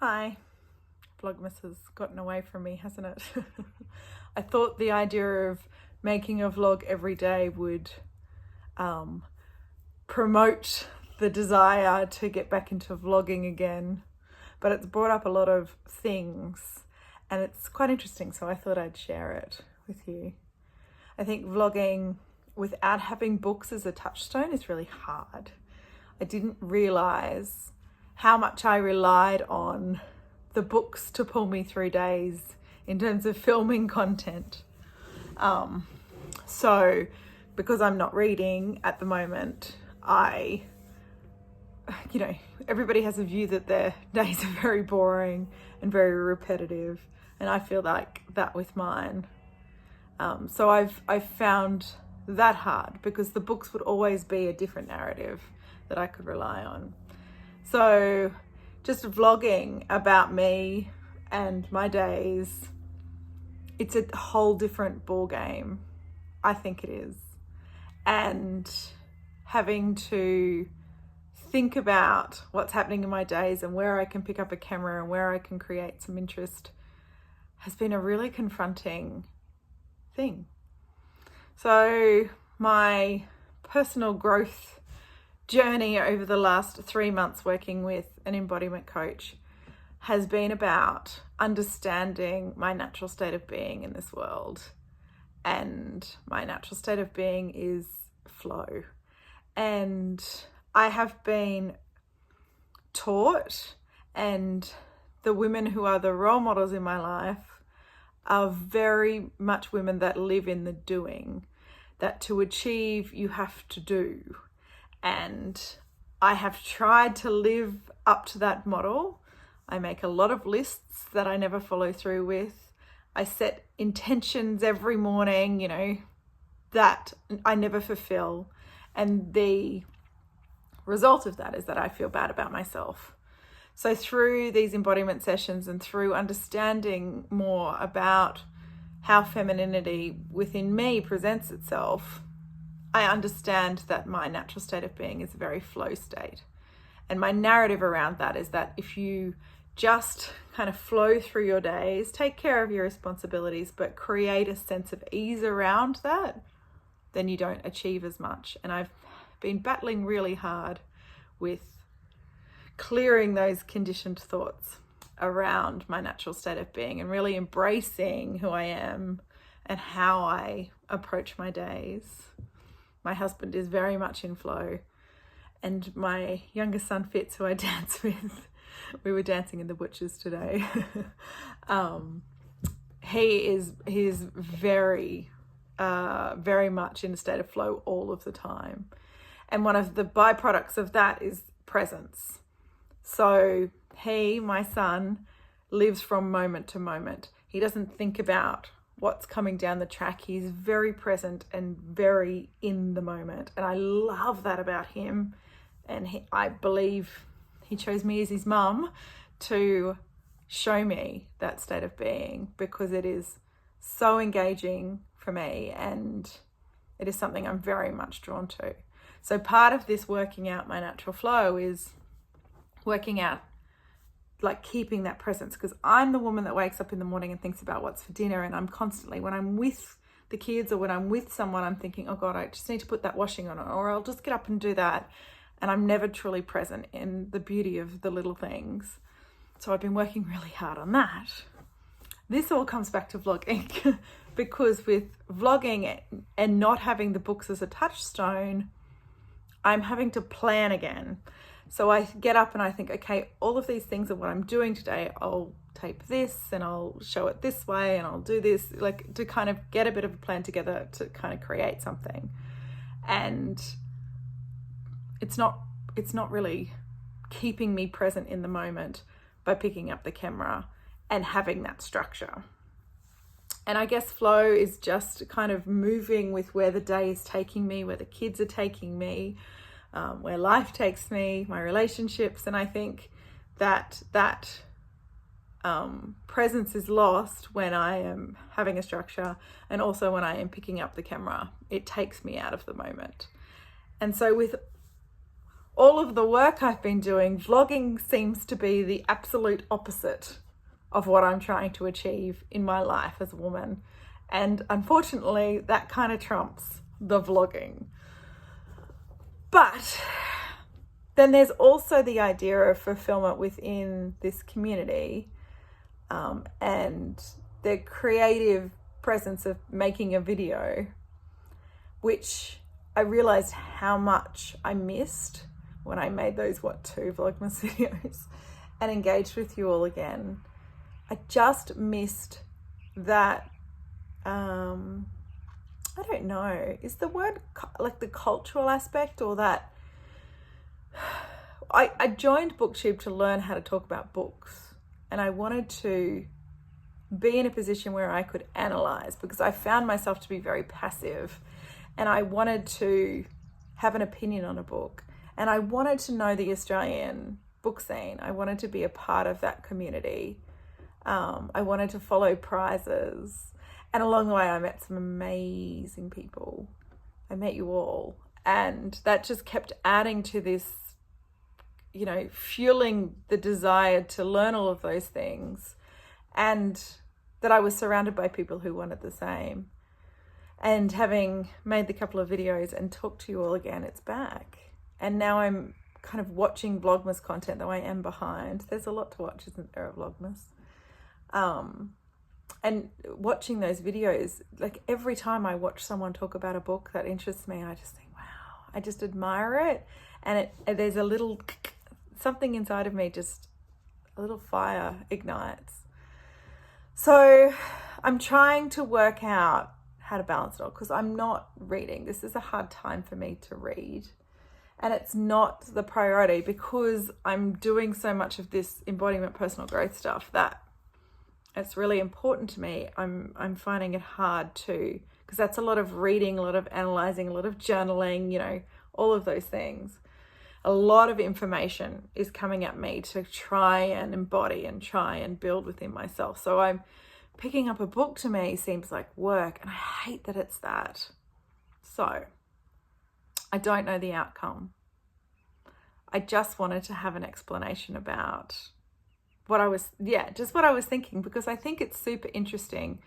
Hi. Vlogmas has gotten away from me, hasn't it? I thought the idea of making a vlog every day would promote the desire to get back into vlogging again, but it's brought up a lot of things and it's quite interesting, so I thought I'd share it with you. I think vlogging without having books as a touchstone is really hard. I didn't realize how much I relied on the books to pull me through days in terms of filming content. So because I'm not reading at the moment, everybody has a view that their days are very boring and very repetitive, and I feel like that with mine. So I've found that hard because the books would always be a different narrative that I could rely on. So just vlogging about me and my days, it's a whole different ball game. I think it is. And having to think about what's happening in my days and where I can pick up a camera and where I can create some interest has been a really confronting thing. So my personal growth journey over the last 3 months working with an embodiment coach has been about understanding my natural state of being in this world. And my natural state of being is flow. And I have been taught, and the women who are the role models in my life are very much women that live in the doing, that to achieve you have to do. And I have tried to live up to that model. I make a lot of lists that I never follow through with. I set intentions every morning, that I never fulfill. And the result of that is that I feel bad about myself. So through these embodiment sessions and through understanding more about how femininity within me presents itself, I understand that my natural state of being is a very flow state. And my narrative around that is that if you just kind of flow through your days, take care of your responsibilities, but create a sense of ease around that, then you don't achieve as much. And I've been battling really hard with clearing those conditioned thoughts around my natural state of being and really embracing who I am and how I approach my days. My husband is very much in flow, and my youngest son Fitz, who I dance with, we were dancing in the butchers today. He is very much in a state of flow all of the time. And one of the byproducts of that is presence. So he, my son, lives from moment to moment. He doesn't think about what's coming down the track. He's very present and very in the moment. And I love that about him. And I believe he chose me as his mum to show me that state of being, because it is so engaging for me and it is something I'm very much drawn to. So part of this working out my natural flow is working out, like, keeping that presence, because I'm the woman that wakes up in the morning and thinks about what's for dinner, and I'm constantly, when I'm with the kids or when I'm with someone, I'm thinking, oh God, I just need to put that washing on, or I'll just get up and do that. And I'm never truly present in the beauty of the little things. So I've been working really hard on that. This all comes back to vlogging because with vlogging and not having the books as a touchstone, I'm having to plan again. So I get up and I think, okay, all of these things are what I'm doing today. I'll tape this and I'll show it this way and I'll do this, like, to kind of get a bit of a plan together to kind of create something. And it's not really keeping me present in the moment by picking up the camera and having that structure. And I guess flow is just kind of moving with where the day is taking me, where the kids are taking me, where life takes me, my relationships. And I think that presence is lost when I am having a structure, and also when I am picking up the camera. It takes me out of the moment. And so with all of the work I've been doing, vlogging seems to be the absolute opposite of what I'm trying to achieve in my life as a woman. And unfortunately, that kind of trumps the vlogging. But then there's also the idea of fulfillment within this community, and the creative presence of making a video, which I realized how much I missed when I made those, 2 Vlogmas videos and engaged with you all again. I just missed that, I don't know, is the word like the cultural aspect, or that I joined BookTube to learn how to talk about books, and I wanted to be in a position where I could analyze, because I found myself to be very passive, and I wanted to have an opinion on a book, and I wanted to know the Australian book scene. I wanted to be a part of that community. I wanted to follow prizes, and along the way I met some amazing people. I met you all, and that just kept adding to this, you know, fueling the desire to learn all of those things, and that I was surrounded by people who wanted the same. And having made the couple of videos and talked to you all again, it's back. And now I'm kind of watching Vlogmas content, though I am behind. There's a lot to watch, isn't there, at Vlogmas? And watching those videos, like every time I watch someone talk about a book that interests me, I just think, wow, I just admire it. And there's a little something inside of me, just a little fire ignites. So I'm trying to work out how to balance it all, because I'm not reading. This is a hard time for me to read. And it's not the priority, because I'm doing so much of this embodiment personal growth stuff that it's really important to me. I'm finding it hard to, because that's a lot of reading, a lot of analyzing, a lot of journaling, you know, all of those things. A lot of information is coming at me to try and embody and try and build within myself. So I'm picking up a book, to me seems like work, and I hate that it's that. So I don't know the outcome. I just wanted to have an explanation about what I was thinking, because I think it's super interesting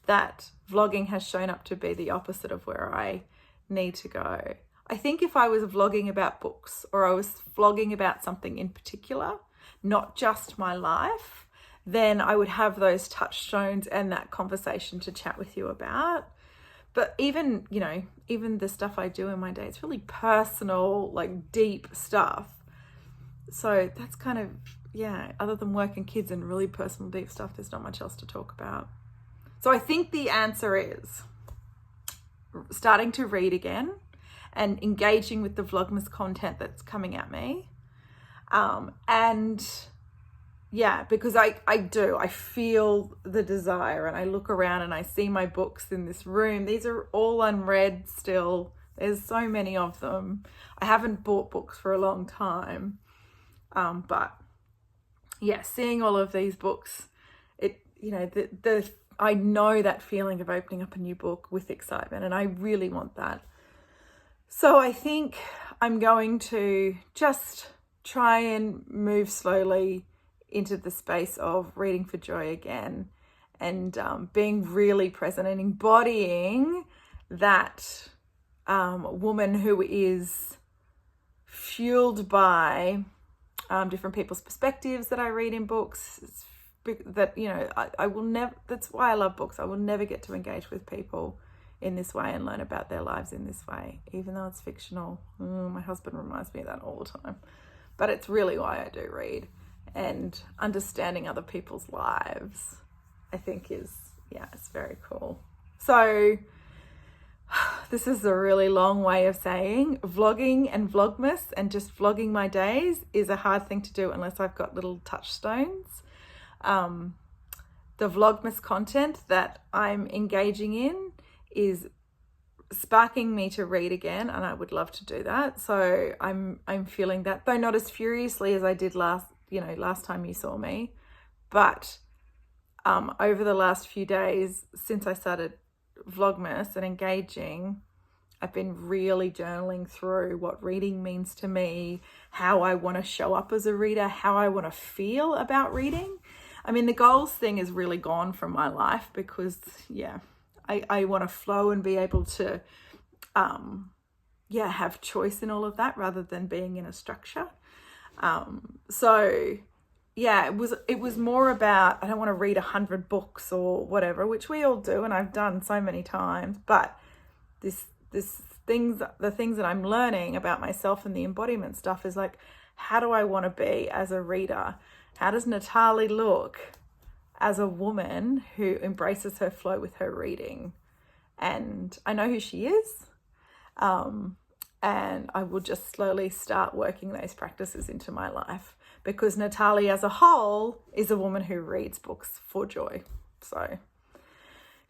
that vlogging has shown up to be the opposite of where I need to go. I think if I was vlogging about books, or I was vlogging about something in particular, not just my life, then I would have those touchstones and that conversation to chat with you about. But even, you know, even the stuff I do in my day, it's really personal, like deep stuff. So that's kind of, yeah, other than work and kids and really personal deep stuff, there's not much else to talk about. So I think the answer is starting to read again and engaging with the Vlogmas content that's coming at me. And yeah, because I feel the desire, and I look around and I see my books in this room. These are all unread still. There's so many of them. I haven't bought books for a long time. But yeah, seeing all of these books, I know that feeling of opening up a new book with excitement, and I really want that. So I think I'm going to just try and move slowly into the space of reading for joy again, and being really present and embodying that woman who is fueled by different people's perspectives that I read in books. That, you know, I will never, that's why I love books. I will never get to engage with people in this way and learn about their lives in this way, even though it's fictional. My husband reminds me of that all the time. But it's really why I do read. And understanding other people's lives, I think it's very cool. So this is a really long way of saying vlogging and Vlogmas and just vlogging my days is a hard thing to do unless I've got little touchstones. The Vlogmas content that I'm engaging in is sparking me to read again, and I would love to do that. So I'm feeling that, though not as furiously as I did last time you saw me, but over the last few days since I started Vlogmas and engaging, I've been really journaling through what reading means to me, how I want to show up as a reader, how I want to feel about reading. I mean, the goals thing is really gone from my life because, yeah, I want to flow and be able to, have choice in all of that rather than being in a structure. So yeah, it was more about, I don't want to read 100 books or whatever, which we all do, and I've done so many times, but the things that I'm learning about myself and the embodiment stuff is like, how do I want to be as a reader? How does Natalie look as a woman who embraces her flow with her reading? And I know who she is. And I will just slowly start working those practices into my life, because Natalie as a whole is a woman who reads books for joy. So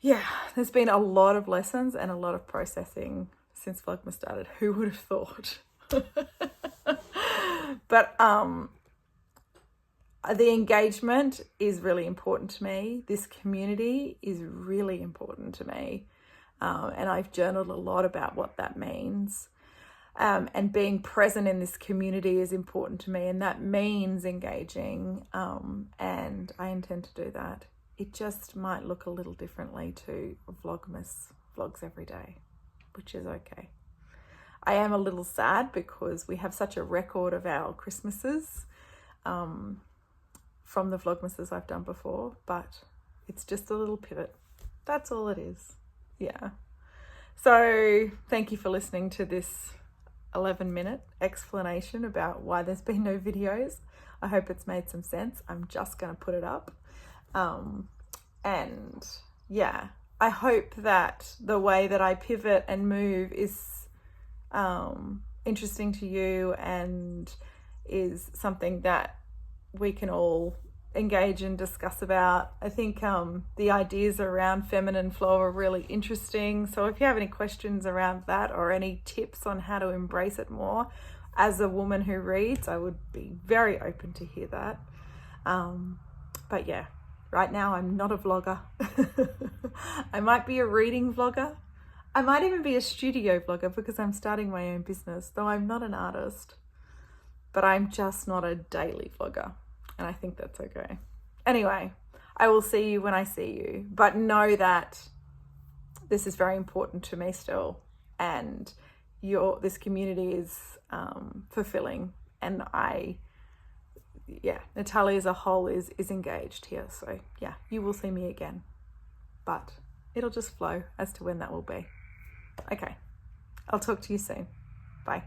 yeah, there's been a lot of lessons and a lot of processing since Vlogmas started. Who would have thought? But the engagement is really important to me. This community is really important to me. And I've journaled a lot about what that means. And being present in this community is important to me, and that means engaging, and I intend to do that. It just might look a little differently to Vlogmas vlogs every day, which is okay. I am a little sad because we have such a record of our Christmases from the Vlogmases I've done before, but it's just a little pivot. That's all it is. Yeah. So thank you for listening to this 11-minute explanation about why there's been no videos. I hope it's made some sense. I'm just going to put it up. And yeah, I hope that the way that I pivot and move is interesting to you and is something that we can all engage and discuss about. I think the ideas around feminine flow are really interesting. So if you have any questions around that or any tips on how to embrace it more as a woman who reads, I would be very open to hear that. But yeah, right now I'm not a vlogger. I might be a reading vlogger. I might even be a studio vlogger because I'm starting my own business, though I'm not an artist. But I'm just not a daily vlogger. And I think that's okay. Anyway, I will see you when I see you. But know that this is very important to me still. And this community is fulfilling. And Natalie as a whole is engaged here. So yeah, you will see me again. But it'll just flow as to when that will be. Okay, I'll talk to you soon. Bye.